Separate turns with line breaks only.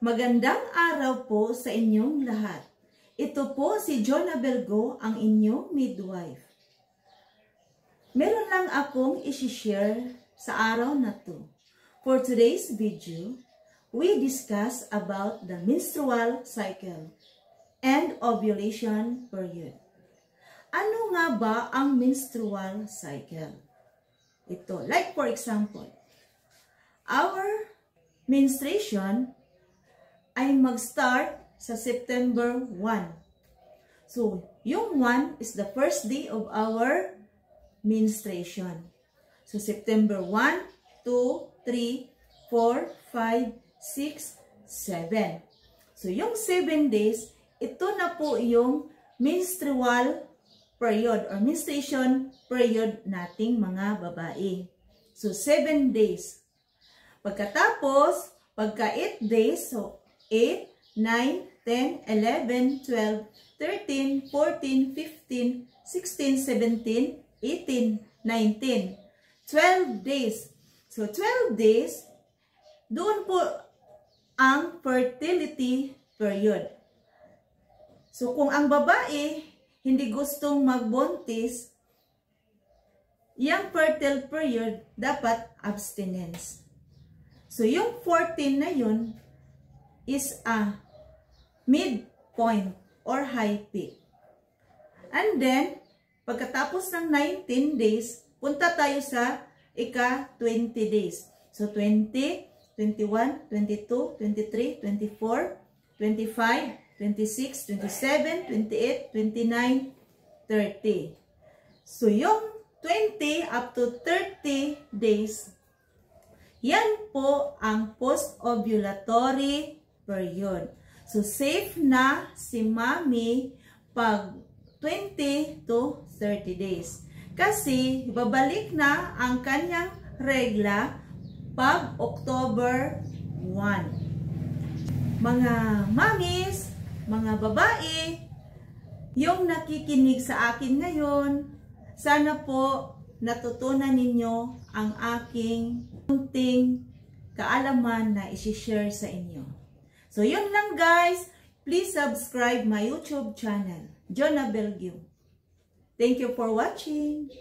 Magandang araw po sa inyong lahat. Ito po si Jonah Belgo, ang inyong midwife. Meron lang akong isi-share sa araw na to. For today's video, we discuss about the menstrual cycle and ovulation period. Ano nga ba ang menstrual cycle? Ito, like for example, our menstruation ay mag-start sa September 1. So, yung 1 is the first day of our menstruation. So, September 1, 2, 3, 4, 5, 6, 7. So, yung 7 days, ito na po yung menstrual period or menstruation period nating mga babae. So, 7 days. Pagkatapos, pagka 8 days, so 8, 9, 10, 11, 12, 13, 14, 15, 16, 17, 18, 19, 12 days. So, 12 days, doon po ang fertility period. So, kung ang babae hindi gustong magbuntis, yung fertile period, dapat abstinence. So, yung 14 na yun is a midpoint or high peak. And then, pagkatapos ng 19 days, punta tayo sa ika-20 days. So, 20, 21, 22, 23, 24, 25, 26, 27, 28, 29, 30. So, yung 20 up to 30 days, yan po ang post-ovulatory period. So, safe na si mami pag 20 to 30 days. Kasi, babalik na ang kanyang regla pag October 1. Mga mamis, mga babae, yung nakikinig sa akin ngayon, sana po natutunan ninyo ang aking kunting kaalaman na isi-share sa inyo. So, yun lang guys. Please subscribe my YouTube channel, Jonah Belgo. Thank you for watching.